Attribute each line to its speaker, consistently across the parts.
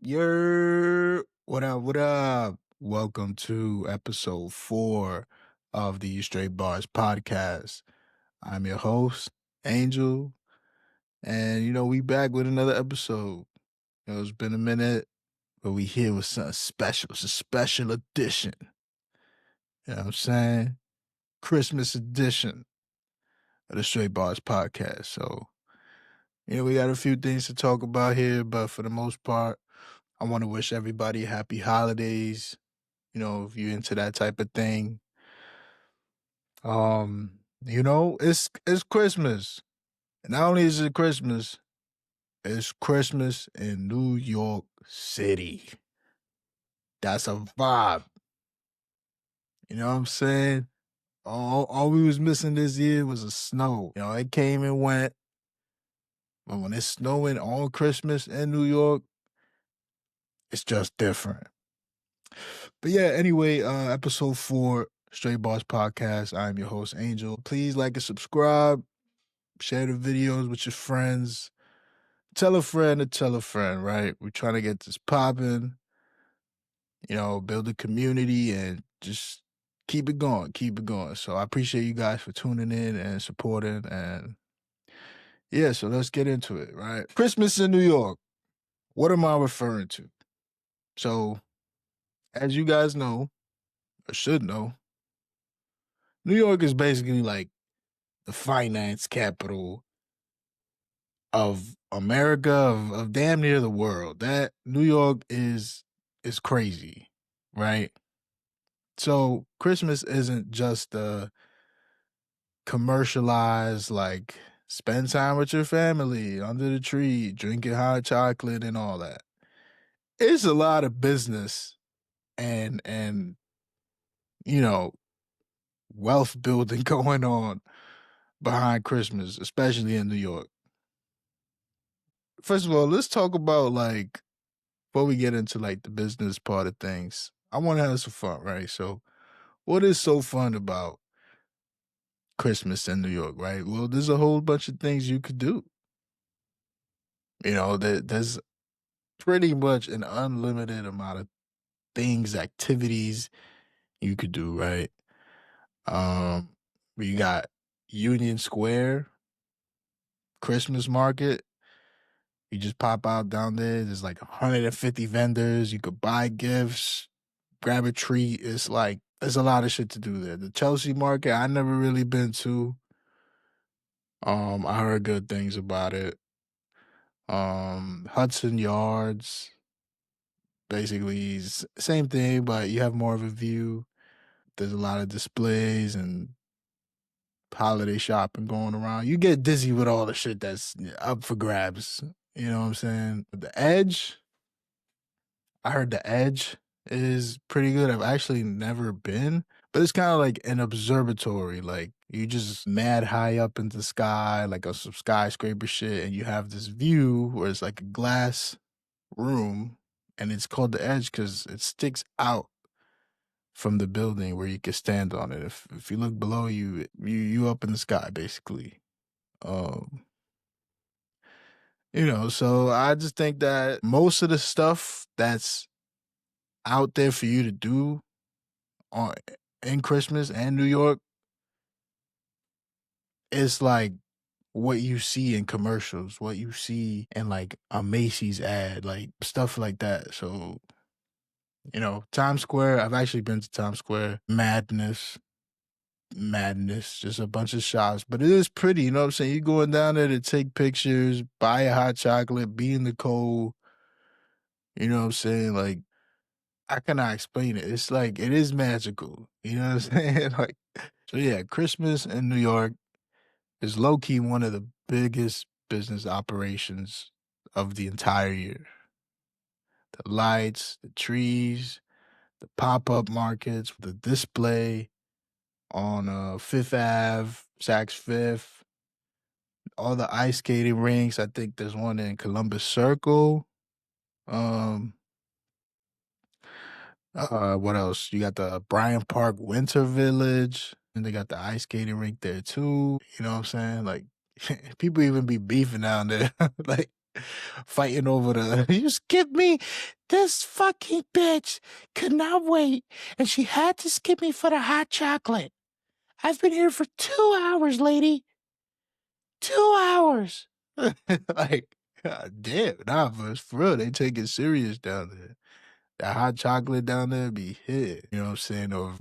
Speaker 1: What up? What up? Welcome to episode 4 of the Straight Bars Podcast. I'm your host, Angel, and we back with another episode. It's been a minute, but we here with something special. It's a special edition. You know what I'm saying? Christmas edition of the Straight Bars Podcast. So, we got a few things to talk about here, but for the most part, I want to wish everybody happy holidays. If you're into that type of thing. It's Christmas. And not only is it Christmas, it's Christmas in New York City. That's a vibe. You know what I'm saying? All we was missing this year was the snow. It came and went. But when it's snowing on Christmas in New York, it's just different. But yeah, anyway, episode 4, Straight Bars Podcast. I'm your host, Angel. Please like and subscribe. Share the videos with your friends. Tell a friend to tell a friend, right? We're trying to get this popping, build a community and just keep it going, keep it going. So I appreciate you guys for tuning in and supporting. And yeah, so let's get into it, right? Christmas in New York. What am I referring to? So, as you guys know, or should know, New York is basically like the finance capital of America, of damn near the world. That New York is crazy, right? So Christmas isn't just a commercialized, like, spend time with your family under the tree, drinking hot chocolate and all that. It's a lot of business and wealth building going on behind Christmas, especially in New York. First of all, let's talk about, like, before we get into like the business part of things, I want to have some fun, right? So, what is so fun about Christmas in New York, right? Well, there's a whole bunch of things you could do. There's pretty much an unlimited amount of things, activities you could do, right? We got Union Square, Christmas market. You just pop out down there. There's like 150 vendors. You could buy gifts, grab a treat. It's like, there's a lot of shit to do there. The Chelsea market, I never really been to. I heard good things about it. Hudson Yards, basically same thing, but you have more of a view. There's a lot of displays and holiday shopping going around. You get dizzy with all the shit that's up for grabs. You know what I'm saying? The Edge, I heard the Edge is pretty good. I've actually never been, but it's kind of like an observatory. Like, you just mad high up in the sky, like on some skyscraper shit, and you have this view where it's like a glass room, and it's called the Edge because it sticks out from the building where you can stand on it. If you look below you, you up in the sky basically. Um, so I just think that most of the stuff that's out there for you to do on in Christmas and New York is like what you see in commercials, what you see in like a Macy's ad, like stuff like that. So, Times Square, I've actually been to Times Square. Madness, just a bunch of shops, but it is pretty. You know what I'm saying? You're going down there to take pictures, buy a hot chocolate, be in the cold. You know what I'm saying? Like, I cannot explain it. It's like, it is magical. You know what I'm saying? Like, so yeah, Christmas in New York is low key one of the biggest business operations of the entire year. The lights, the trees, the pop-up markets, the display on Fifth Ave, Saks Fifth, all the ice skating rinks. I think there's one in Columbus Circle. What else? You got the Bryant Park Winter Village, and they got the ice skating rink there too. You know what I'm saying? Like, people even be beefing down there. Like, Fighting over the, you skip me. This fucking bitch could not wait, and she had to skip me for the hot chocolate. I've been here for 2 hours, lady. 2 hours. Like, God damn, nah, but for real, they take it serious down there. That hot chocolate down there be hit. You know what I'm saying? Or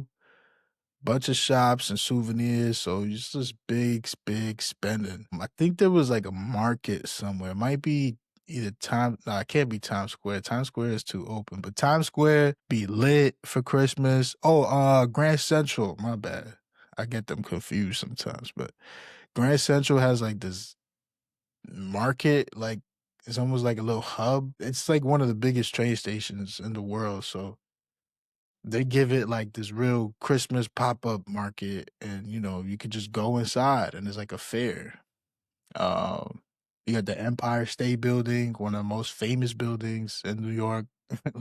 Speaker 1: bunch of shops and souvenirs. So it's just big spending. I think there was like a market somewhere. It might be either no, it can't be Times Square. Times Square is too open. But Times Square be lit for Christmas. Oh, Grand Central. My bad. I get them confused sometimes. But Grand Central has like this market, like it's almost like a little hub. It's like one of the biggest train stations in the world. So they give it like this real Christmas pop-up market, and you could just go inside and it's like a fair. Um you got the Empire State Building, one of the most famous buildings in New York.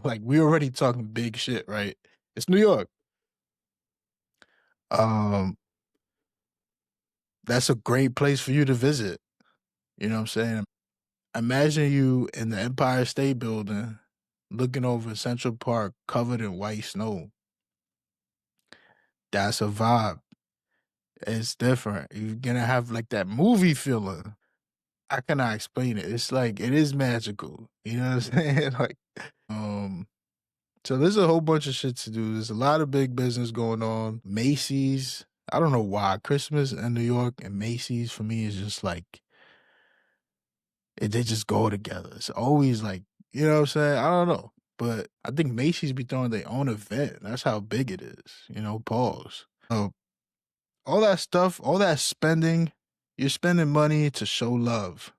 Speaker 1: Like we already talking big shit, right? It's New York. Um that's a great place for you to visit. You know what I'm saying? Imagine you in the Empire State Building looking over Central Park covered in white snow. That's a vibe. It's different. You're gonna have like that movie feeling. I cannot explain it. It's like it is magical. You know what I'm saying? Like, um, so there's a whole bunch of shit to do. There's a lot of big business going on. Macy's. I don't know why Christmas in New York and Macy's for me is just like they just go together. It's always like, you know what I'm saying? I don't know. But I think Macy's be throwing their own event. That's how big it is. Pause. All that stuff, all that spending, you're spending money to show love.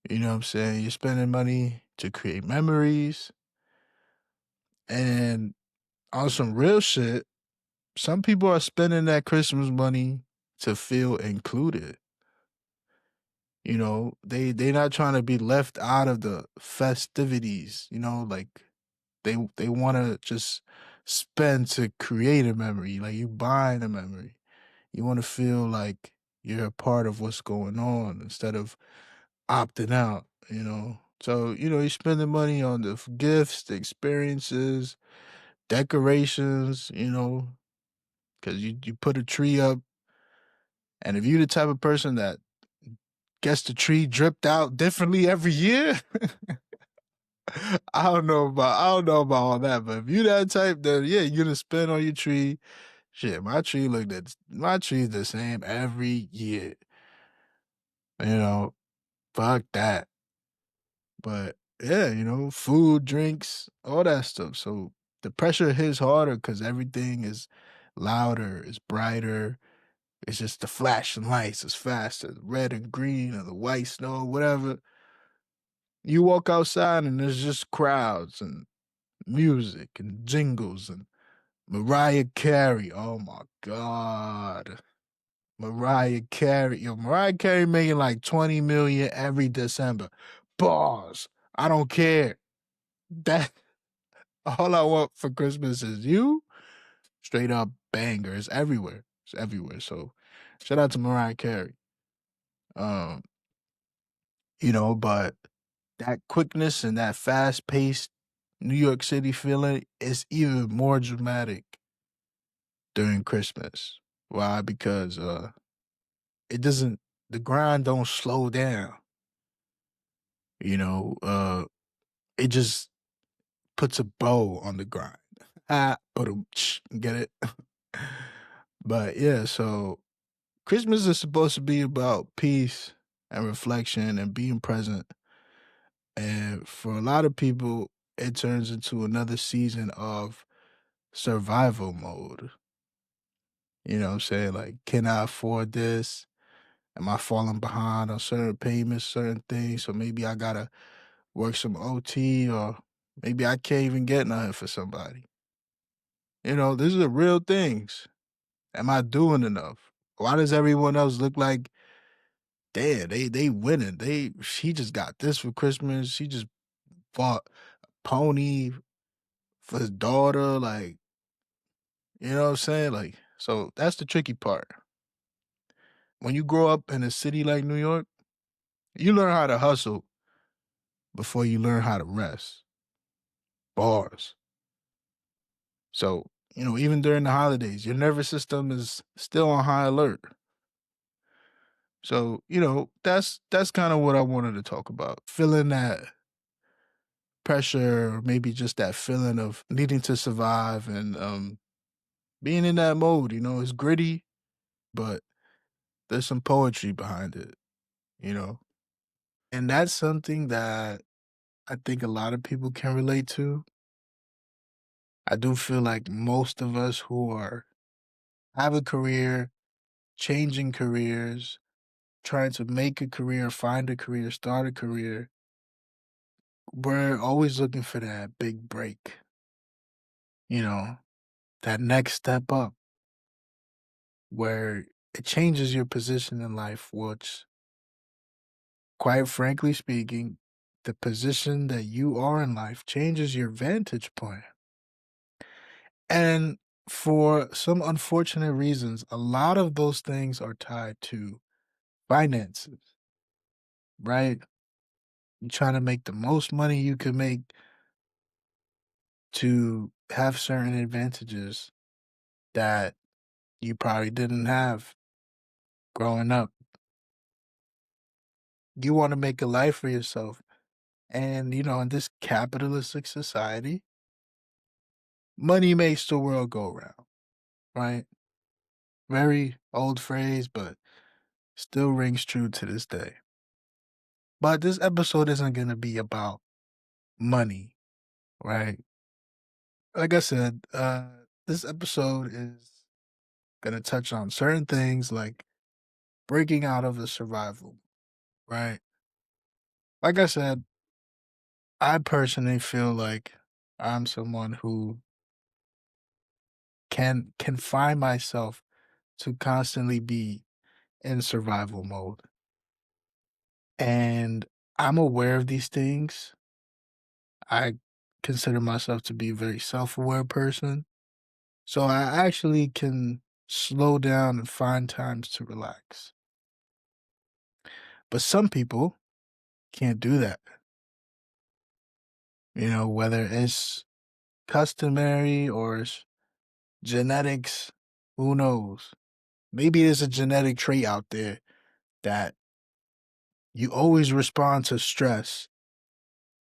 Speaker 1: You know what I'm saying? You're spending money to create memories. And on some real shit, some people are spending that Christmas money to feel included. They not trying to be left out of the festivities, like they want to just spend to create a memory. Like you buying a memory. You want to feel like you're a part of what's going on instead of opting out. So, you're spending money on the gifts, the experiences, decorations, because you put a tree up. And if you're the type of person that gets the tree dripped out differently every year, I don't know about all that. But if you that type, then yeah, you're gonna spend on your tree. Shit, my tree's the same every year. You know, fuck that. But yeah, food, drinks, all that stuff. So the pressure hits harder because everything is louder, it's brighter. It's just the flashing lights, it's faster, the red and green or the white snow, whatever. You walk outside and there's just crowds and music and jingles and Mariah Carey. Oh my God. Mariah Carey. Yo, Mariah Carey making like 20 million every December. Bars. I don't care. That all I want for Christmas is you. Straight up bangers everywhere. It's everywhere. So shout out to Mariah Carey. Um, but that quickness and that fast paced New York City feeling is even more dramatic during Christmas. Why? Because it doesn't the grind don't slow down. You know, it just puts a bow on the grind. But get it? But yeah, so Christmas is supposed to be about peace and reflection and being present. And for a lot of people, it turns into another season of survival mode. You know what I'm saying? Like, can I afford this? Am I falling behind on certain payments, certain things? So maybe I gotta work some OT, or maybe I can't even get nothing for somebody. These are real things. Am I doing enough? Why does everyone else look like, damn, they winning? She just got this for Christmas. She just bought a pony for his daughter. Like, you know what I'm saying? Like, so that's the tricky part. When you grow up in a city like New York, you learn how to hustle before you learn how to rest. Bars. So, even during the holidays, your nervous system is still on high alert. So, that's kind of what I wanted to talk about. Feeling that pressure, or maybe just that feeling of needing to survive and being in that mode, it's gritty, but there's some poetry behind it, you know? And that's something that I think a lot of people can relate to. I do feel like most of us who have a career, changing careers, trying to make a career, find a career, start a career, we're always looking for that big break, you know, that next step up where it changes your position in life, which, quite frankly speaking, the position that you are in life changes your vantage point. And for some unfortunate reasons, a lot of those things are tied to finances, right? You're trying to make the most money you can make to have certain advantages that you probably didn't have growing up. You want to make a life for yourself. And, in this capitalistic society, money makes the world go round, right? Very old phrase, but still rings true to this day. But this episode isn't going to be about money, right? Like I said, this episode is going to touch on certain things like breaking out of the survival, right? Like I said, I personally feel like I'm someone who can find myself to constantly be in survival mode. And I'm aware of these things. I consider myself to be a very self-aware person. So I actually can slow down and find times to relax. But some people can't do that. Whether it's customary or it's genetics, who knows? Maybe there's a genetic trait out there that you always respond to stress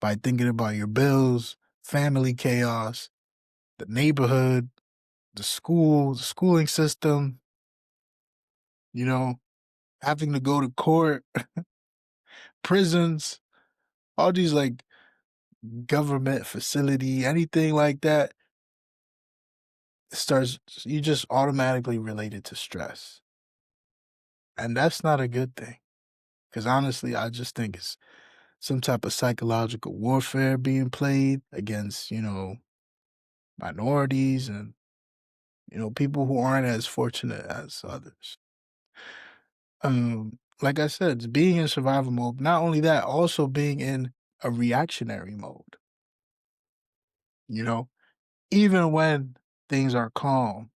Speaker 1: by thinking about your bills, family chaos, the neighborhood, the schooling system, you know, having to go to court, prisons, all these like government facility, anything like that starts, you just automatically relate it to stress. And that's not a good thing. Because honestly, I just think it's some type of psychological warfare being played against, minorities and, people who aren't as fortunate as others. Like I said, it's being in survival mode. Not only that, also being in a reactionary mode. You know, even when things are calm,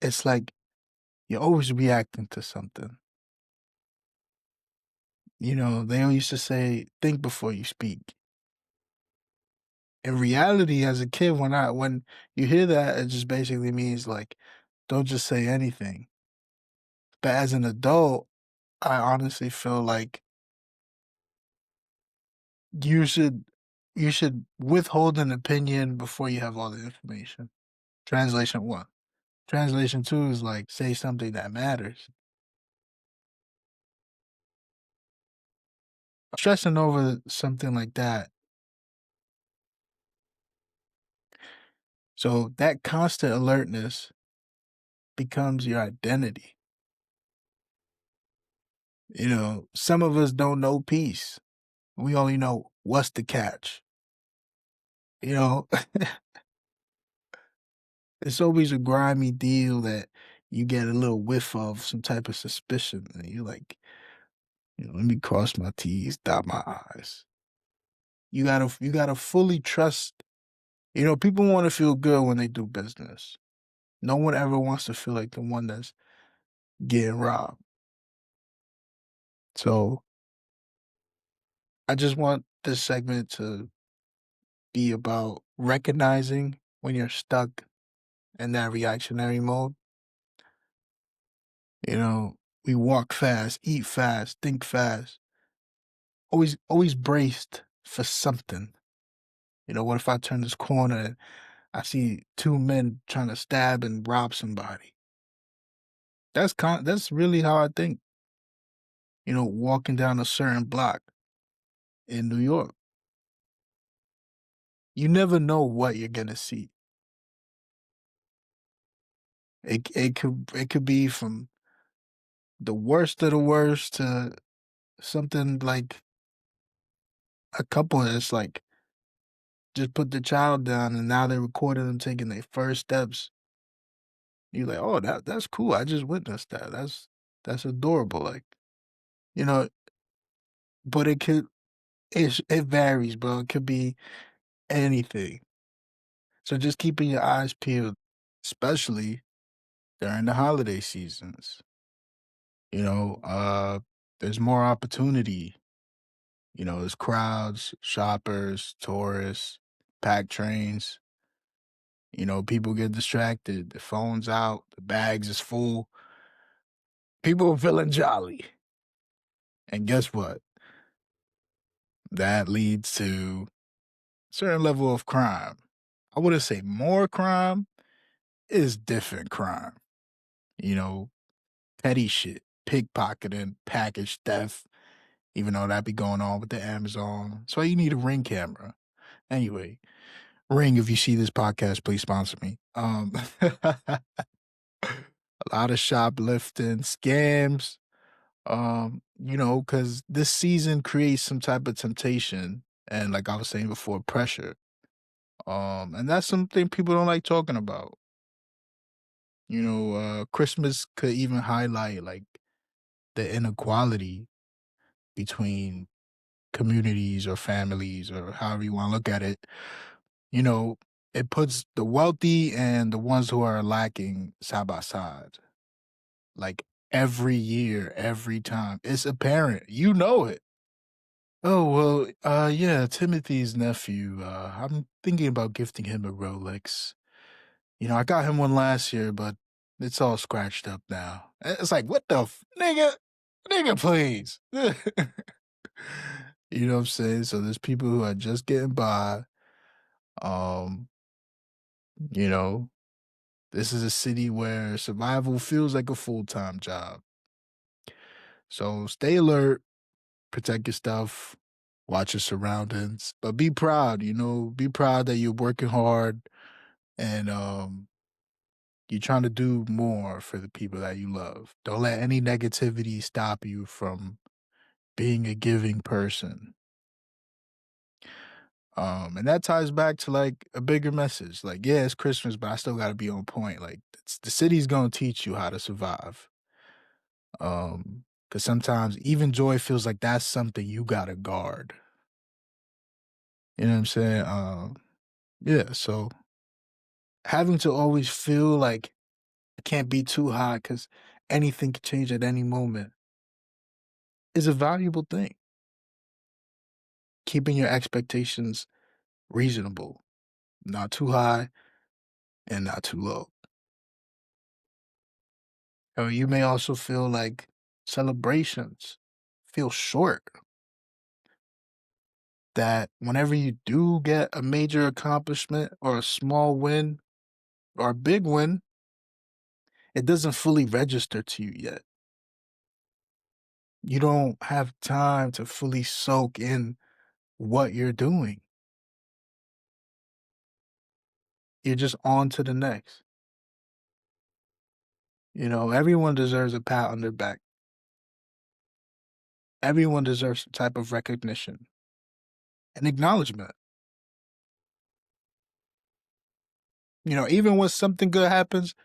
Speaker 1: it's like you're always reacting to something. They used to say, think before you speak. In reality, as a kid, when you hear that, it just basically means like, don't just say anything. But as an adult, I honestly feel like you should you should withhold an opinion before you have all the information. Translation one. Translation two is like say something that matters. Stressing over something like that. So that constant alertness becomes your identity. Some of us don't know peace. We only know what's the catch. You know, it's always a grimy deal that you get a little whiff of some type of suspicion. And you're like, let me cross my T's, dot my I's. You gotta fully trust. People want to feel good when they do business. No one ever wants to feel like the one that's getting robbed. So I just want this segment to be about recognizing when you're stuck in that reactionary mode. You know, we walk fast, eat fast, think fast, always braced for something. You know, what if I turn this corner and I see two men trying to stab and rob somebody? That's really how I think. You know, walking down a certain block in New York, you never know what you're gonna see. It could be from the worst of the worst to something like a couple that's like just put the child down and now they're recording them taking their first steps. You're like, oh, that's cool. I just witnessed that. That's adorable. Like, you know, but it varies, bro. It could be anything. So just keeping your eyes peeled, especially during the holiday seasons. You know, there's more opportunity. You know, there's crowds, shoppers, tourists, packed trains. You know, people get distracted. The phone's out, the bags is full. People are feeling jolly. And guess what? That leads to a certain level of crime. I wouldn't say more crime, is different crime. You know, petty shit, pickpocketing, package theft, even though that be going on with the Amazon. That's why you need a Ring camera. Anyway, Ring, if you see this podcast, please sponsor me. A lot of shoplifting, scams, you know, because this season creates some type of temptation and like I was saying before, pressure. And that's something people don't like talking about. You know, Christmas could even highlight like the inequality between communities or families or however you want to look at it. You know, it puts the wealthy and the ones who are lacking side by side. Like every year, every time. It's apparent. You know it. Oh, well, yeah, Timothy's nephew. I'm thinking about gifting him a Rolex. You know, I got him one last year, but it's all scratched up now. It's like, what the nigga? Nigga, please. You know what I'm saying? So there's people who are just getting by. Um, you know, this is a city where survival feels like a full-time job. So stay alert, protect your stuff, watch your surroundings, but be proud, you know, be proud that you're working hard and you're trying to do more for the people that you love. Don't let any negativity stop you from being a giving person. And that ties back to like a bigger message. Like, yeah, it's Christmas, but I still got to be on point. Like, the city's gonna teach you how to survive. Because sometimes even joy feels like that's something you gotta guard. You know what I'm saying? Yeah. So having to always feel like it can't be too high because anything could change at any moment is a valuable thing. Keeping your expectations reasonable, not too high and not too low. Or you may also feel like celebrations feel short. That whenever you do get a major accomplishment or a small win or a big win, it doesn't fully register to you yet. You don't have time to fully soak in what you're doing. You're just on to the next. You know, everyone deserves a pat on their back. Everyone deserves some type of recognition and acknowledgement. You know, even when something good happens,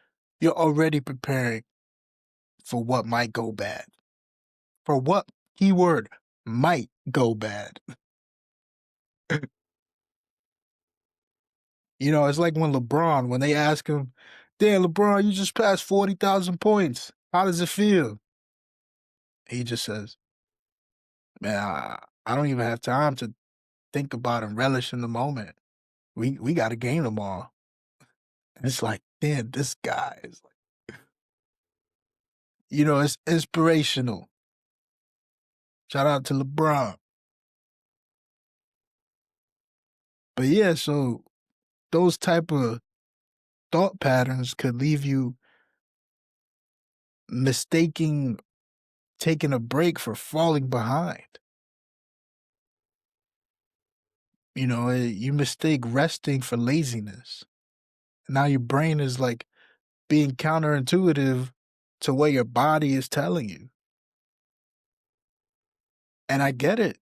Speaker 1: you're already preparing for what might go bad. For what keyword might go bad. You know, it's like when LeBron, when they ask him, damn, LeBron, you just passed 40,000 points. How does it feel? He just says, man, I don't even have time to think about and relish in the moment. We got a game tomorrow. And it's like, damn, this guy is like, it's inspirational. Shout out to LeBron. But yeah, so those type of thought patterns could leave you mistaking taking a break for falling behind. You mistake resting for laziness. Now your brain is like being counterintuitive to what your body is telling you. And I get it.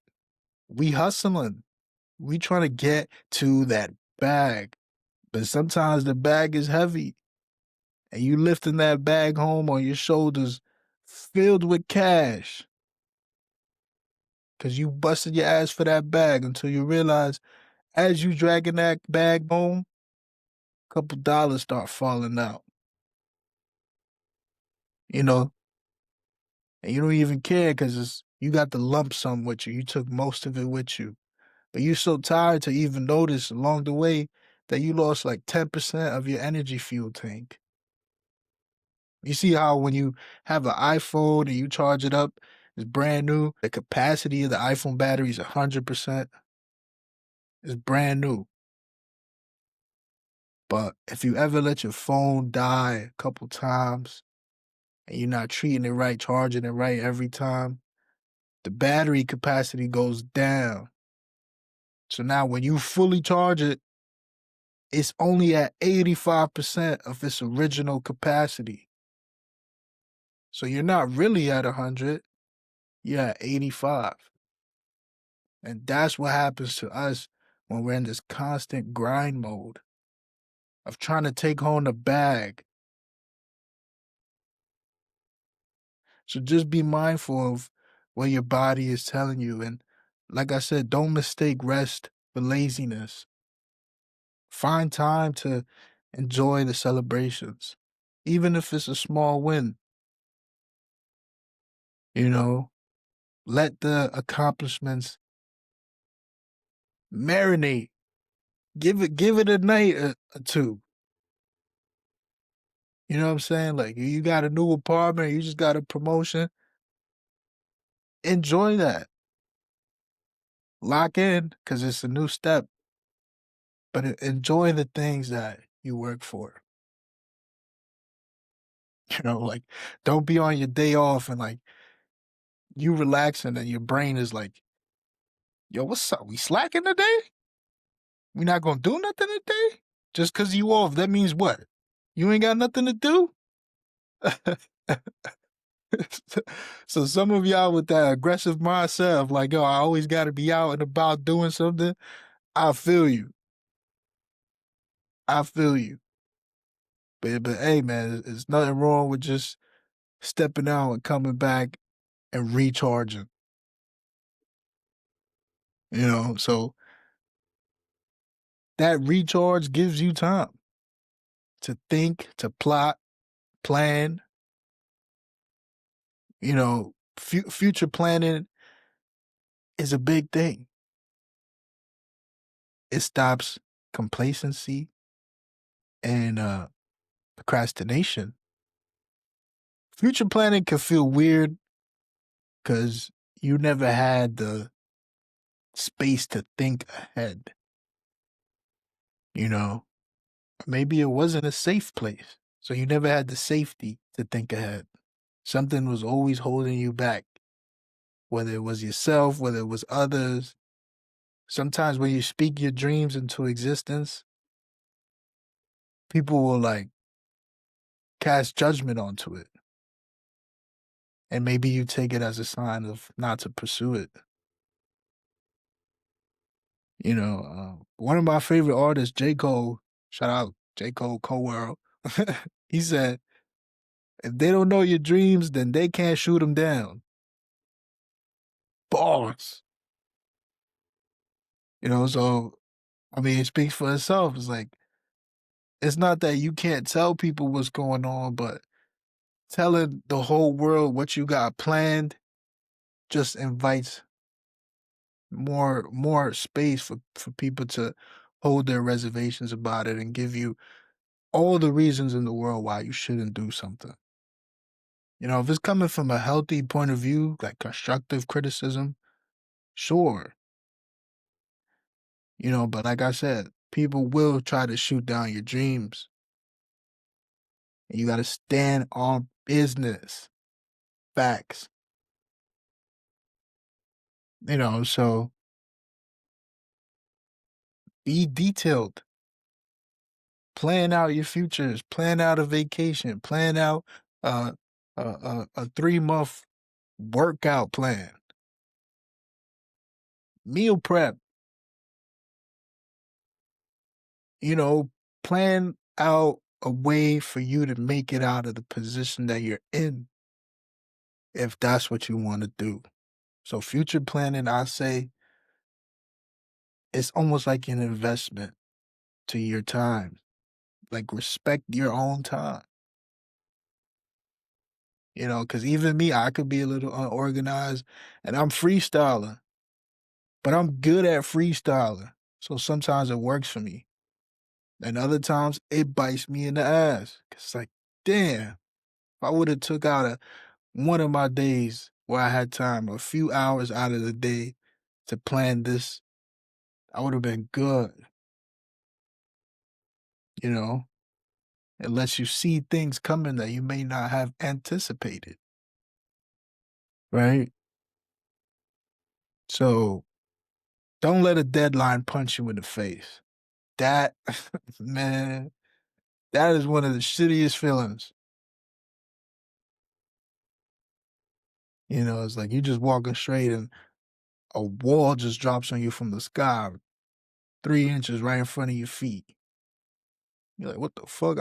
Speaker 1: We hustling. We trying to get to that bag. But sometimes the bag is heavy. And you lifting that bag home on your shoulders filled with cash. Because you busted your ass for that bag until you realize as you dragging that bag home, a couple dollars start falling out. You know, and you don't even care because you got the lump sum with you. You took most of it with you. But you're so tired to even notice along the way that you lost like 10% of your energy fuel tank. You see how when you have an iPhone and you charge it up, it's brand new. The capacity of the iPhone battery is 100%. It's brand new. But if you ever let your phone die a couple times and you're not treating it right, charging it right every time, the battery capacity goes down. So now when you fully charge it, it's only at 85% of its original capacity. So you're not really at 100, you're at 85. And that's what happens to us when we're in this constant grind mode of trying to take home the bag. So just be mindful of what your body is telling you. And like I said, don't mistake rest for laziness. Find time to enjoy the celebrations, even if it's a small win. Let the accomplishments marinate. Give it a night or two. You know what I'm saying? Like you got a new apartment, you just got a promotion. Enjoy that. Lock in because it's a new step. But enjoy the things that you work for. Like don't be on your day off and like you relaxing and your brain is like, yo, what's up? We slacking today? We not gonna do nothing today? Just cause you off, that means what? You ain't got nothing to do? So some of y'all with that aggressive mindset of like, yo, I always gotta be out and about doing something, I feel you. I feel you. But hey man, there's nothing wrong with just stepping out and coming back and recharging. So that recharge gives you time to think, to plot, plan. Future planning is a big thing. It stops complacency and procrastination. Future planning can feel weird because you never had the space to think ahead. Maybe it wasn't a safe place. So you never had the safety to think ahead. Something was always holding you back, whether it was yourself, whether it was others. Sometimes when you speak your dreams into existence, people will like cast judgment onto it. And maybe you take it as a sign of not to pursue it. One of my favorite artists, J. Cole, shout out J. Cole, World. He said, if they don't know your dreams, then they can't shoot them down. Bars. So, it speaks for itself. It's like, it's not that you can't tell people what's going on, but telling the whole world what you got planned just invites more space for people to hold their reservations about it and give you all the reasons in the world why you shouldn't do something. If it's coming from a healthy point of view, like constructive criticism, sure. But like I said, people will try to shoot down your dreams. And you got to stand on business, facts. So be detailed. Plan out your futures. Plan out a vacation. Plan out uh, a 3-month workout plan. Meal prep. Plan out a way for you to make it out of the position that you're in if that's what you want to do. So future planning, I say, it's almost like an investment to your time. Like respect your own time. Because even me, I could be a little unorganized and I'm freestyling, but I'm good at freestyling. So sometimes it works for me. And other times it bites me in the ass. It's like, damn, if I would have took out one of my days where I had time, a few hours out of the day to plan this, I would have been good. You know, it lets you see things coming that you may not have anticipated. Right? So don't let a deadline punch you in the face. That, man, that is one of the shittiest feelings. It's like you just walking straight and a wall just drops on you from the sky, 3 inches right in front of your feet. You're like, what the fuck?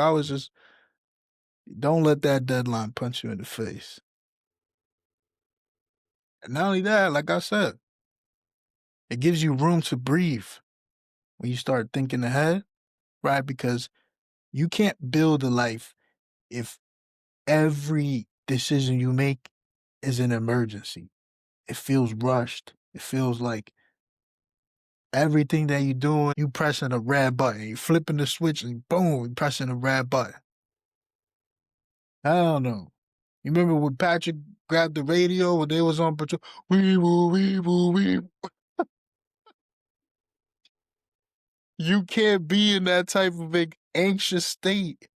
Speaker 1: Don't let that deadline punch you in the face. And not only that, like I said, it gives you room to breathe when you start thinking ahead, right? Because you can't build a life if every decision you make is an emergency. It feels rushed. It feels like everything that you're doing, you pressing a red button. You flipping the switch and boom, you pressing a red button. I don't know. You remember when Patrick grabbed the radio when they was on patrol? Wee woo, wee woo, wee. You can't be in that type of anxious state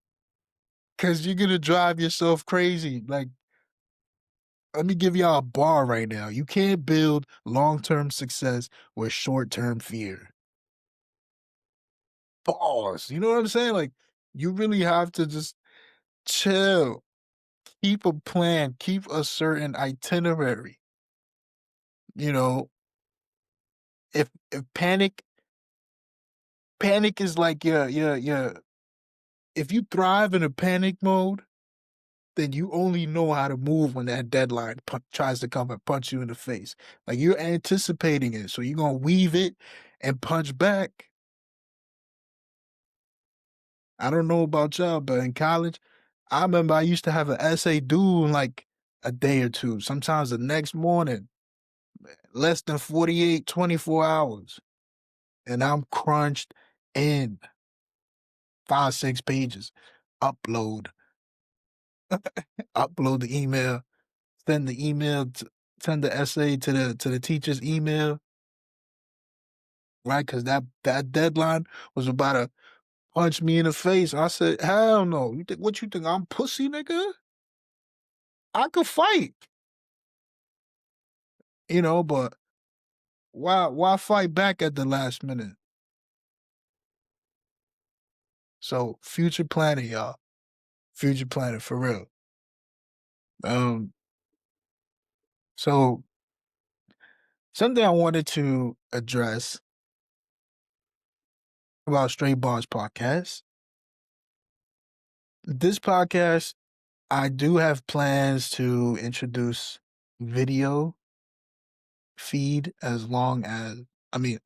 Speaker 1: because you're gonna drive yourself crazy. Like, let me give y'all a bar right now. You can't build long-term success with short-term fear. Pause. You know what I'm saying? Like, you really have to just chill. Keep a plan. Keep a certain itinerary. You know, if panic is like your if you thrive in a panic mode, then you only know how to move when that deadline tries to come and punch you in the face. Like you're anticipating it, so you're gonna weave it and punch back. I don't know about y'all, but in college, I remember I used to have an essay due in like a day or two, sometimes the next morning, less than 48, 24 hours. And I'm crunched in 5, 6 pages. Upload, upload the email, send the email, send the essay to the teacher's email, right? Because that deadline was about to punch me in the face. I said, hell no. What you think? I'm pussy, nigga? I could fight, but why fight back at the last minute? So future planning, y'all. Future planning for real. Um, so something I wanted to address about Straight Bars Podcast. This podcast, I do have plans to introduce video feed as long as I mean,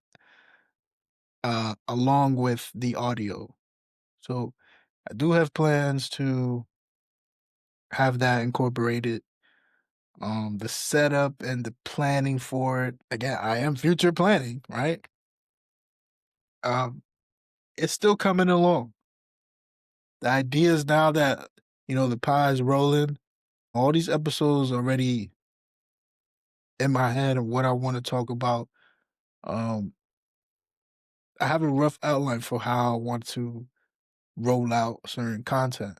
Speaker 1: along with the audio. So I do have plans to have that incorporated. The setup and the planning for it. Again, I am future planning, right? Um, it's still coming along. The ideas now that the pie is rolling, all these episodes already in my head of what I want to talk about. Um, I have a rough outline for how I want to roll out certain content.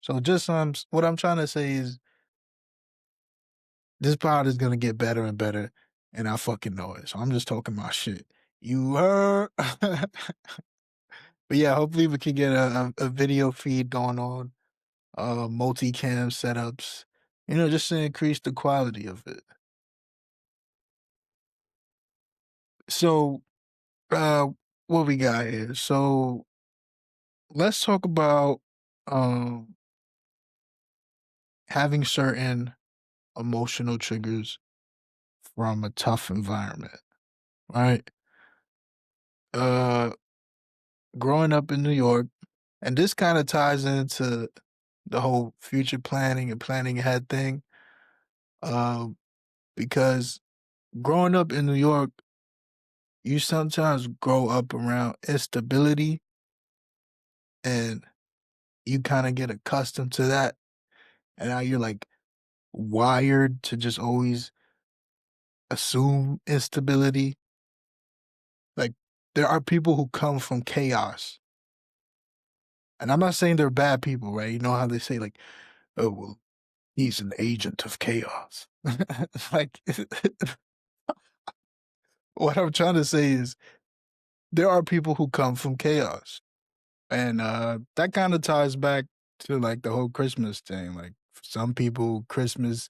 Speaker 1: So just what I'm trying to say is this pod is gonna get better and better, and I fucking know it. So I'm just talking my shit. You heard? But yeah, hopefully we can get a video feed going on, multicam setups, just to increase the quality of it. So, uh, what we got here? So let's talk about um having certain emotional triggers from a tough environment, right? Uh, growing up in New York, and this kind of ties into the whole future planning and planning ahead thing. Um, because growing up in New York, you sometimes grow up around instability and you kind of get accustomed to that. And now you're like wired to just always assume instability. Like there are people who come from chaos. And I'm not saying they're bad people, right? You know how they say, like, oh, well, he's an agent of chaos. Like, what I'm trying to say is there are people who come from chaos. And that kind of ties back to like the whole Christmas thing. Like, for some people, Christmas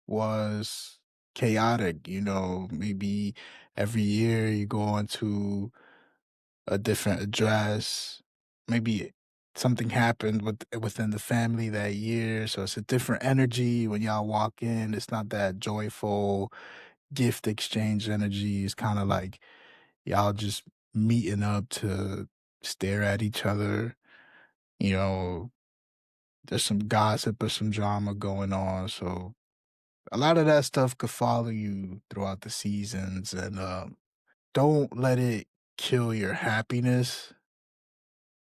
Speaker 1: was chaotic. Maybe every year you go into a different address. Maybe something happened within the family that year, so it's a different energy when y'all walk in. It's not that joyful gift exchange energy. It's kind of like y'all just meeting up to stare at each other. You know, there's some gossip or some drama going on, so a lot of that stuff could follow you throughout the seasons, and don't let it kill your happiness.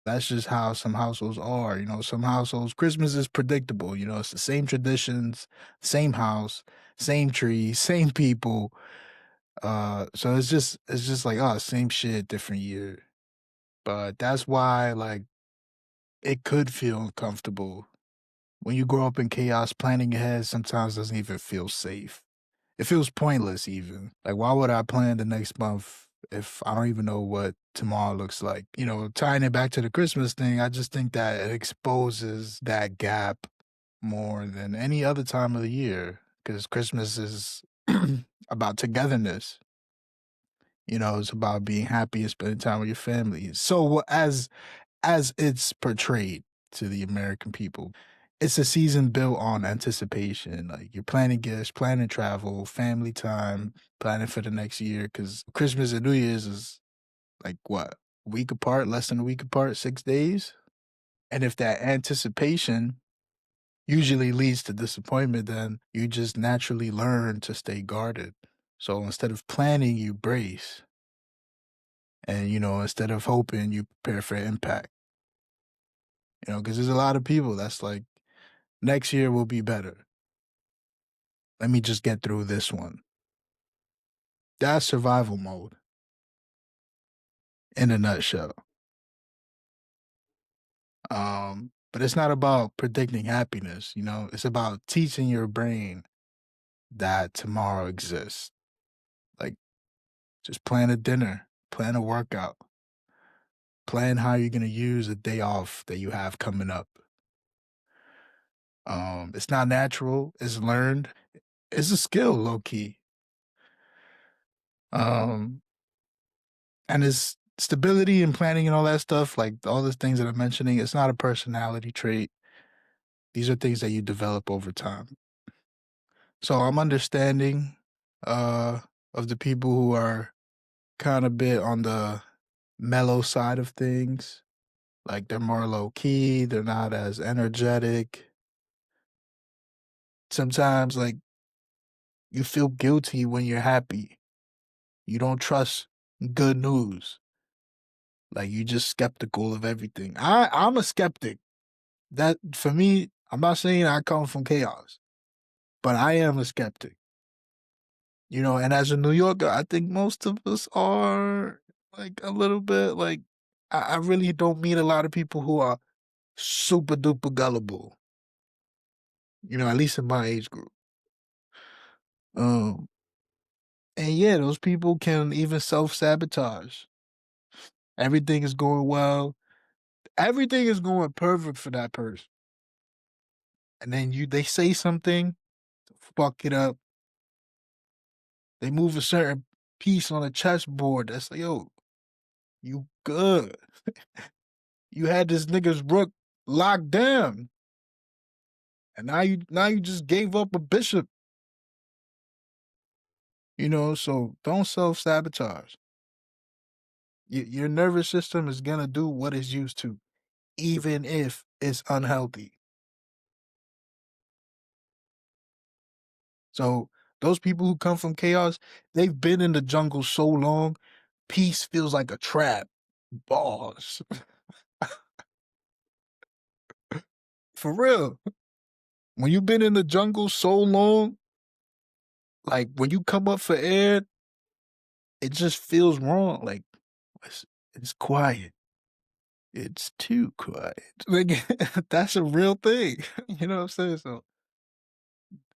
Speaker 1: That's just how some households are. Some households, Christmas is predictable. It's the same traditions, same house, same tree, same people. So it's just like, oh, same shit, different year. But that's why, like, it could feel uncomfortable. When you grow up in chaos, planning ahead sometimes doesn't even feel safe. It feels pointless even. Like, why would I plan the next month if I don't even know what tomorrow looks like? Tying it back to the Christmas thing, I just think that it exposes that gap more than any other time of the year because Christmas is about togetherness. It's about being happy and spending time with your family. So as it's portrayed to the American people, it's a season built on anticipation. Like you're planning gifts, planning travel, family time, planning for the next year. Because Christmas and New Year's is like what, a week apart, less than a week apart, 6 days. And if that anticipation usually leads to disappointment, then you just naturally learn to stay guarded. So instead of planning, you brace. And, instead of hoping, you prepare for impact. Because there's a lot of people that's like, next year will be better. Let me just get through this one. That's survival mode in a nutshell. But it's not about predicting happiness, it's about teaching your brain that tomorrow exists. Like just plan a dinner, plan a workout, plan how you're gonna use a day off that you have coming up. It's not natural, it's learned. It's a skill, low key. Um, and it's stability and planning and all that stuff, like all the things that I'm mentioning, it's not a personality trait. These are things that you develop over time. So I'm understanding uh of the people who are kind of bit on the mellow side of things. Like they're more low key, they're not as energetic. Sometimes, like, you feel guilty when you're happy. You don't trust good news. Like, you just skeptical of everything. I'm a skeptic. That for me, I'm not saying I come from chaos, but I am a skeptic. And as a New Yorker, I think most of us are like a little bit like I really don't meet a lot of people who are super duper gullible, at least in my age group. Um, and yeah, those people can even self sabotage. Everything is going well. Everything is going perfect for that person. And then they say something, fuck it up. They move a certain piece on a chessboard. That's like, yo, you good. You had this nigga's rook locked down. And now you just gave up a bishop. So don't self-sabotage. Your nervous system is gonna do what it's used to, even if it's unhealthy. So those people who come from chaos, they've been in the jungle so long, peace feels like a trap. Balls. For real. When you've been in the jungle so long, like when you come up for air, it just feels wrong. Like it's quiet. It's too quiet. Like that's a real thing. You know what I'm saying? So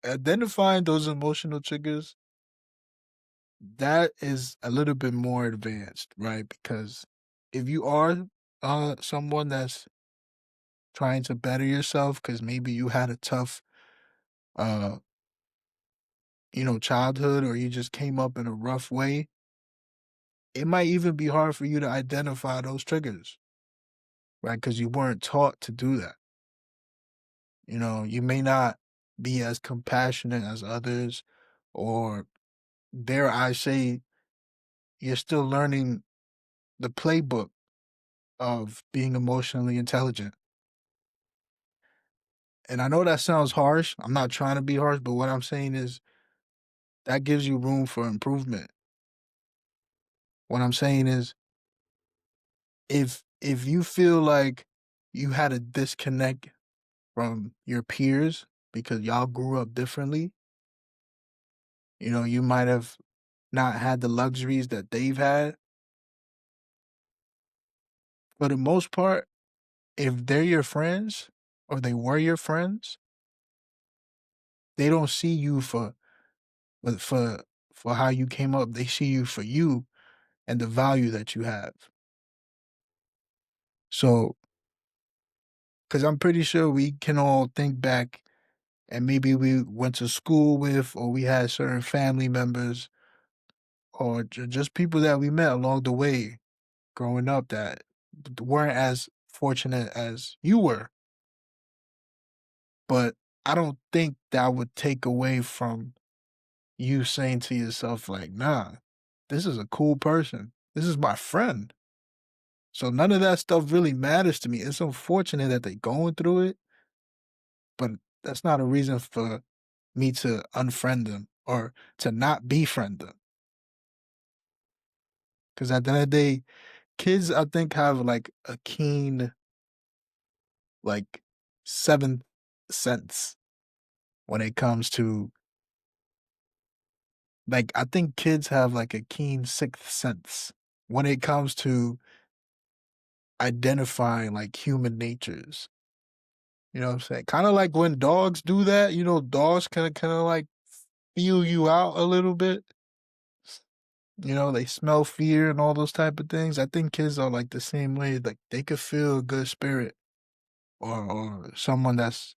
Speaker 1: identifying those emotional triggers, that is a little bit more advanced, right? Because if you are someone that's trying to better yourself because maybe you had a tough uh childhood, or you just came up in a rough way, it might even be hard for you to identify those triggers, right? Because you weren't taught to do that. You may not be as compassionate as others, or dare I say, you're still learning the playbook of being emotionally intelligent. And I know that sounds harsh. I'm not trying to be harsh, but what I'm saying is that gives you room for improvement. What I'm saying is if you feel like you had a disconnect from your peers because y'all grew up differently, you might have not had the luxuries that they've had. For the most part, if they're your friends or they were your friends, they don't see you for for how you came up. They see you for you and the value that you have. So, because I'm pretty sure we can all think back, and maybe we went to school with, or we had certain family members, or just people that we met along the way growing up that weren't as fortunate as you were. But I don't think that would take away from you saying to yourself, like, nah, this is a cool person. This is my friend. So none of that stuff really matters to me. It's unfortunate that they're going through it, but that's not a reason for me to unfriend them or to not befriend them. Because at the end of the day, kids, I think, have like a keen, like, seventh sense when it comes to, like, I think kids have like a keen sixth sense when it comes to identifying like human natures. You know what I'm saying? Kind of like when dogs do that, dogs kind of like feel you out a little bit. They smell fear and all those type of things. I think kids are like the same way. Like they could feel a good spirit, or someone that's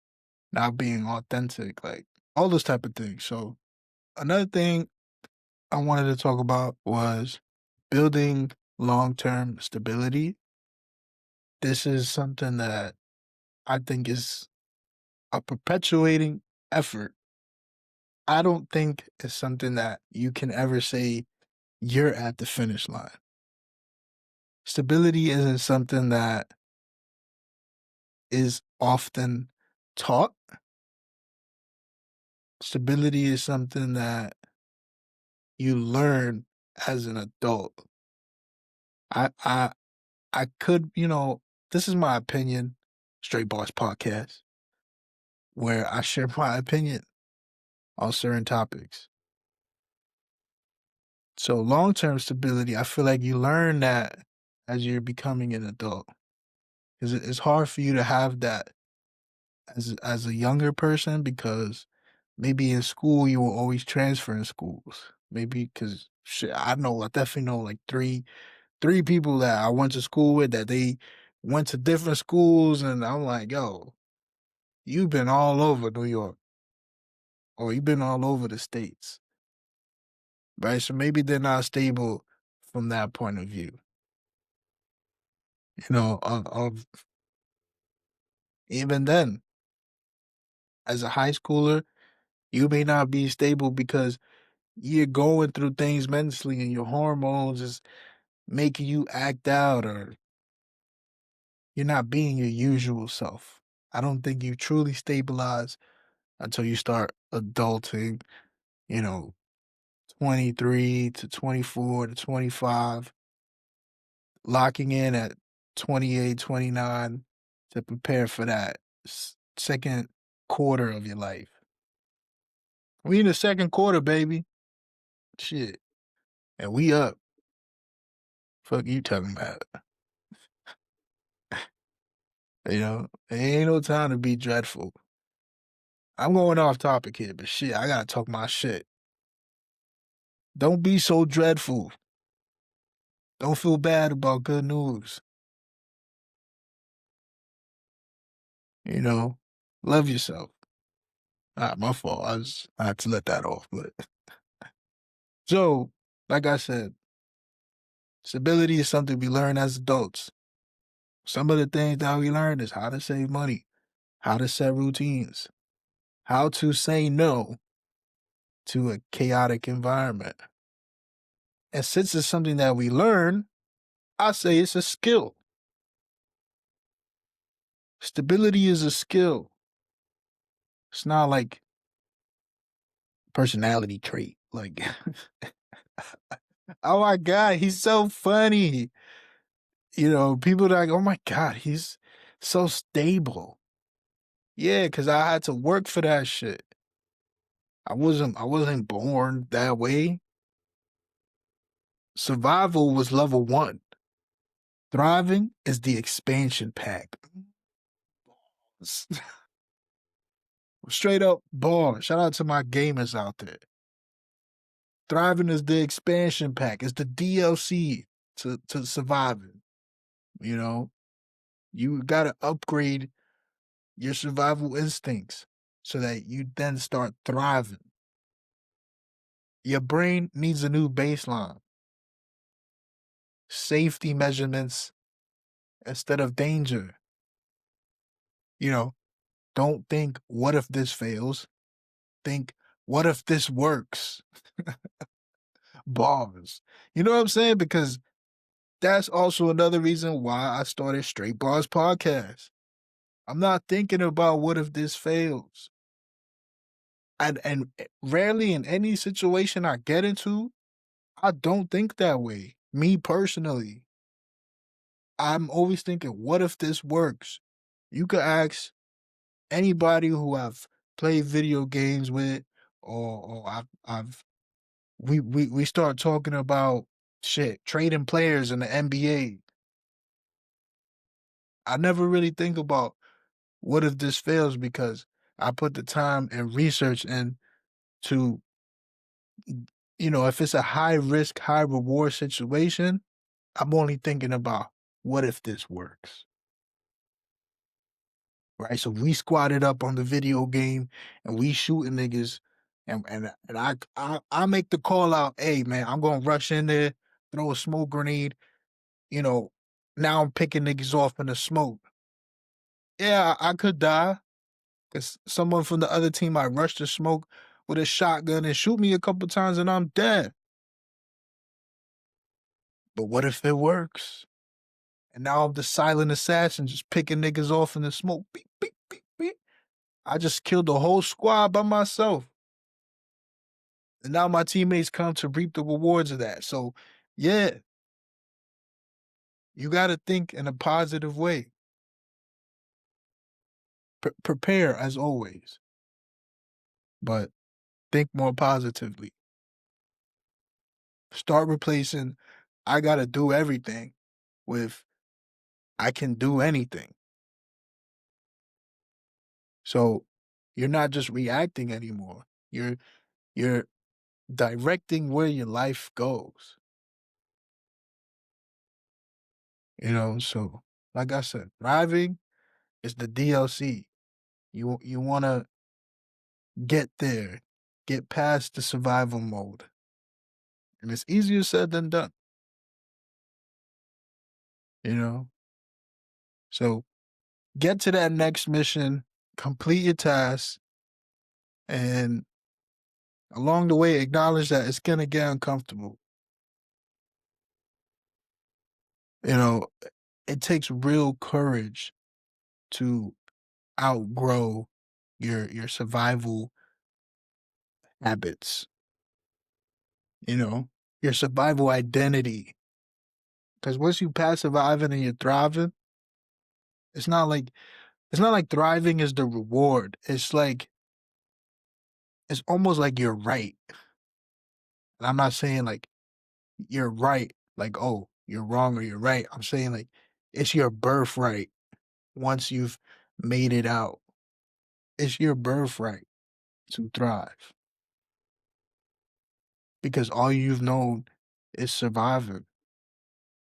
Speaker 1: not being authentic, like all those type of things. So another thing I wanted to talk about was building long-term stability. This is something that I think is a perpetuating effort. I don't think it's something that you can ever say you're at the finish line. Stability isn't something that is often taught. Stability is something that you learn as an adult. I I I could, this is my opinion, Straight Bars Podcast, where I share my opinion on certain topics. So long-term stability, I feel like you learn that as you're becoming an adult. Because it's hard for you to have that as a younger person because maybe in school you were always transferring schools. Maybe because shit, I definitely know like three people that I went to school with that they went to different schools, and I'm like, yo, you've been all over New York or you've been all over the states, right? So maybe they're not stable from that point of view. Of even then, as a high schooler, you may not be stable because you're going through things mentally and your hormones is making you act out or you're not being your usual self. I don't think you truly stabilize until you start adulting, you know, 23 to 24 to 25, locking in at 28, 29 to prepare for that second quarter of your life. We in the second quarter, baby. Shit. And we up. Fuck you talking about. It ain't no time to be dreadful. I'm going off topic here, but shit, I gotta talk my shit. Don't be so dreadful. Don't feel bad about good news. Love yourself. My fault. I had to let that off, but so, like I said, stability is something we learn as adults. Some of the things that we learn is how to save money, how to set routines, how to say no to a chaotic environment. And since it's something that we learn, I say it's a skill. Stability is a skill. It's not like personality trait. Like, oh my God, he's so funny. People are like, oh my God, he's so stable. Yeah, because I had to work for that shit. I wasn't born that way. Survival was level 1. Thriving is the expansion pack. Straight up ball. Shout out to my gamers out there. Thriving is the expansion pack. It's the DLC to surviving. You gotta upgrade your survival instincts so that you then start thriving. Your brain needs a new baseline. Safety measurements instead of danger. Don't think, what if this fails? Think, what if this works? Bars. You know what I'm saying? Because that's also another reason why I started Straight Bars Podcast. I'm not thinking about what if this fails. And rarely in any situation I get into, I don't think that way. Me personally. I'm always thinking, what if this works? You could ask anybody who I've played video games with, or we start talking about shit, trading players in the NBA. I never really think about what if this fails because I put the time and research in to, if it's a high risk, high reward situation, I'm only thinking about what if this works. Right? So we squatted up on the video game and we shooting niggas and I make the call out, hey man, I'm gonna rush in there, throw a smoke grenade, you know, now I'm picking niggas off in the smoke. Yeah, I could die. Cause someone from the other team might rush the smoke with a shotgun and shoot me a couple times and I'm dead. But what if it works? And now I'm the silent assassin just picking niggas off in the smoke. Beep, beep, beep, beep. I just killed the whole squad by myself. And now my teammates come to reap the rewards of that. So, yeah, you got to think in a positive way. Prepare as always, but think more positively. Start replacing I got to do everything with I can do anything. So you're not just reacting anymore. You're directing where your life goes. So like I said, thriving is the DLC. You want to get there, get past the survival mode. And it's easier said than done, you know? So get to that next mission, complete your task, and along the way, acknowledge that it's going to get uncomfortable. You know, it takes real courage to outgrow your survival habits, your survival identity. Because once you pass surviving and you're thriving, it's not like thriving is the reward. It's almost like you're right. And I'm not saying like you're right, like, oh, you're wrong or you're right. I'm saying like it's your birthright once you've made it out. It's your birthright to thrive because all you've known is surviving.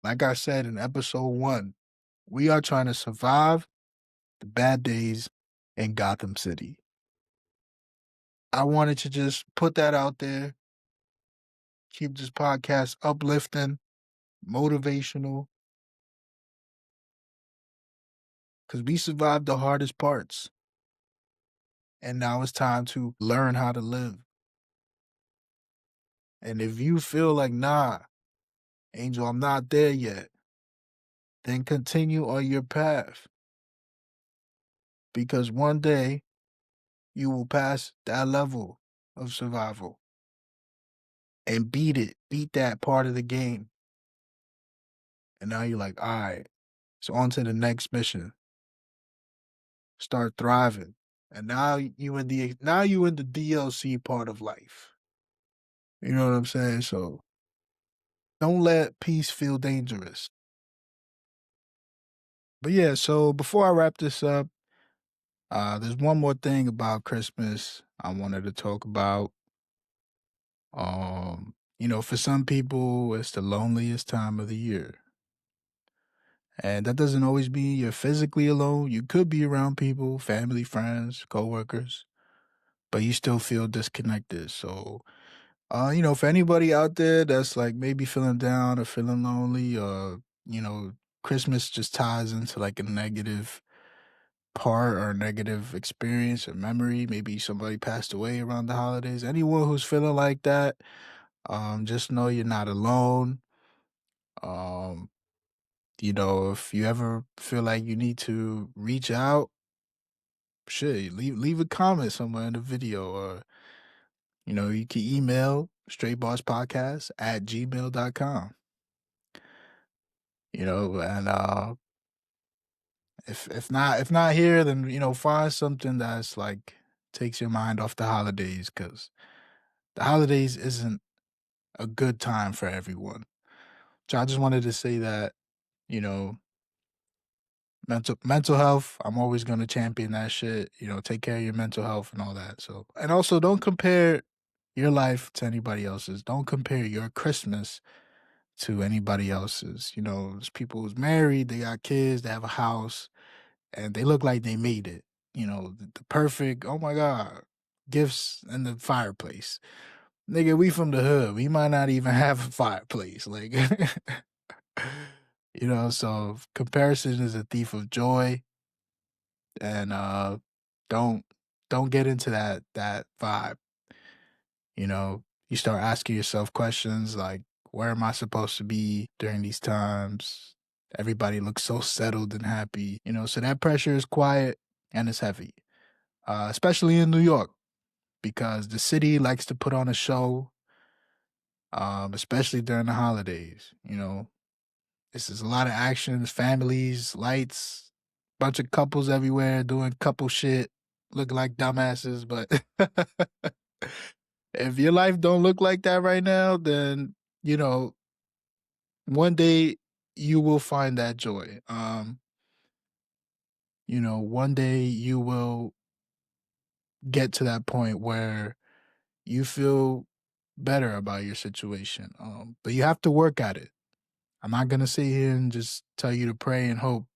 Speaker 1: Like I said in episode 1, we are trying to survive the bad days in Gotham City. I wanted to just put that out there, keep this podcast uplifting, motivational, because we survived the hardest parts. And now it's time to learn how to live. And if you feel like, nah, Angel, I'm not there yet, then continue on your path. Because one day you will pass that level of survival and beat that part of the game. And now you're like, all right, so on to the next mission. Start thriving. And now you in the DLC part of life. You know what I'm saying? So don't let peace feel dangerous. But yeah, so before I wrap this up, there's one more thing about Christmas I wanted to talk about. For some people, it's the loneliest time of the year. And that doesn't always mean you're physically alone. You could be around people, family, friends, coworkers, but you still feel disconnected. So, for anybody out there that's like maybe feeling down or feeling lonely, or, Christmas just ties into like a negative part or negative experience or memory. Maybe somebody passed away around the holidays. Anyone who's feeling like that, just know you're not alone. Um, if you ever feel like you need to reach out, shit, leave a comment somewhere in the video, or you can email straightbarspodcast@gmail.com. And if not here, then find something that's like takes your mind off the holidays, because the holidays isn't a good time for everyone. So I just wanted to say that, you know, mental health, I'm always gonna champion that shit. Take care of your mental health and all that. So, and also don't compare your life to anybody else's. Don't compare your Christmas to anybody else's. There's people who's married, they got kids, they have a house, and they look like they made it. The perfect, oh my God, gifts in the fireplace. Nigga, we from the hood. We might not even have a fireplace. Like, so comparison is a thief of joy. And don't don't get into that vibe. You start asking yourself questions like, where am I supposed to be during these times? Everybody looks so settled and happy. So that pressure is quiet and it's heavy. Especially in New York, because the city likes to put on a show especially during the holidays. This is a lot of actions, families, lights, bunch of couples everywhere doing couple shit, looking like dumbasses. But if your life don't look like that right now, then you know one day you will find that joy. One day you will get to that point where you feel better about your situation. But you have to work at it. I'm not gonna sit here and just tell you to pray and hope.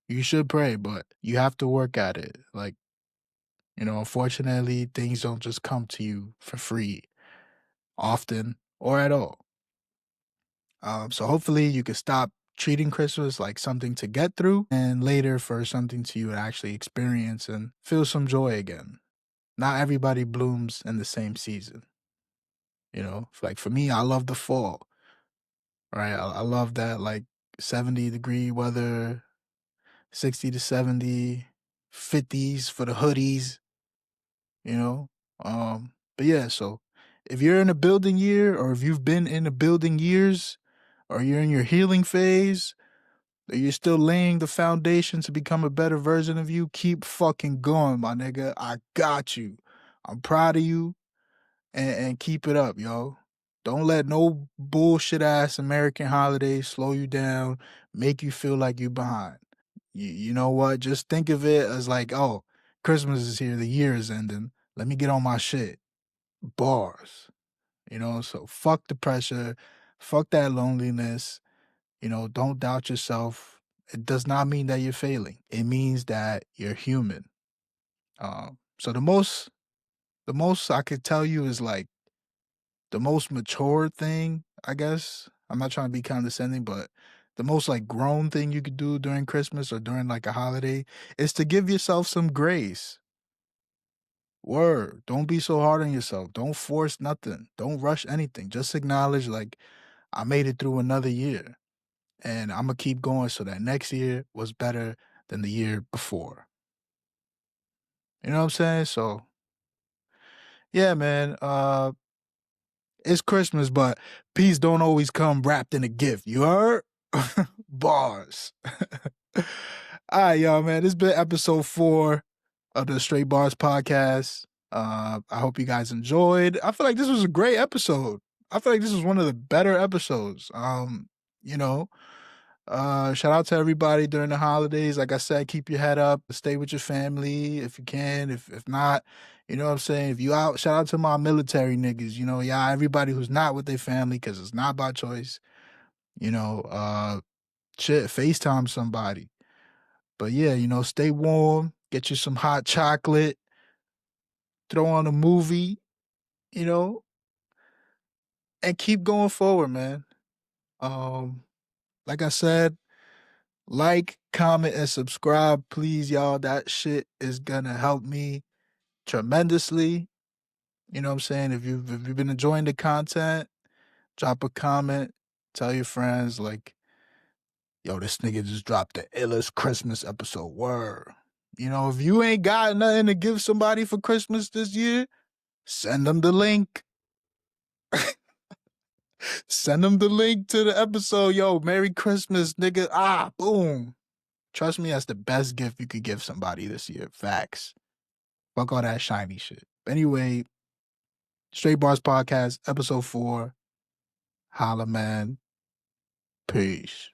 Speaker 1: You should pray, but you have to work at it. Like, unfortunately, things don't just come to you for free often or at all. So hopefully you can stop treating Christmas like something to get through and later for something to you to actually experience and feel some joy again. Not everybody blooms in the same season. Like for me, I love the fall, right? I love that like 70-degree weather, 60 to 70, 50s for the hoodies, you know? But yeah, so if you're in a building year or if you've been in a building years or you're in your healing phase, or you're still laying the foundation to become a better version of you, keep fucking going, my nigga. I got you. I'm proud of you and keep it up, yo. Don't let no bullshit ass American holidays slow you down, make you feel like you behind. You know what? Just think of it as like, oh, Christmas is here, the year is ending. Let me get on my shit. Bars. So fuck the pressure, fuck that loneliness. Don't doubt yourself. It does not mean that you're failing. It means that you're human. So the most I could tell you is like the most mature thing, I guess. I'm not trying to be condescending, but the most like grown thing you could do during Christmas or during like a holiday is to give yourself some grace. Word. Don't be so hard on yourself. Don't force nothing. Don't rush anything. Just acknowledge like I made it through another year and I'm gonna keep going so that next year was better than the year before. You know what I'm saying? So yeah, man. It's Christmas, but peace don't always come wrapped in a gift. You heard? Bars. All right, y'all, man. This has been episode 4 of the Straight Bars podcast. I hope you guys enjoyed. I feel like this was a great episode. I feel like this was one of the better episodes. You know, shout out to everybody during the holidays. Like I said, keep your head up, stay with your family if you can. If not, you know what I'm saying? If you out, shout out to my military niggas, yeah, everybody who's not with their family because it's not by choice. Shit, FaceTime somebody. But yeah, stay warm, get you some hot chocolate, throw on a movie, you know, and keep going forward, man. Um, like I said, like, comment, and subscribe, please, y'all. That shit is gonna help me tremendously. You know what I'm saying? If you've been enjoying the content, drop a comment, tell your friends, like, yo, this nigga just dropped the illest Christmas episode. Word. If you ain't got nothing to give somebody for Christmas this year, send them the link. Send them the link to the episode. Yo, Merry Christmas, nigga. Boom. Trust me, that's the best gift you could give somebody this year. Facts. Fuck all that shiny shit. Anyway, Straight Bars Podcast, episode 4. Holla, man. Peace.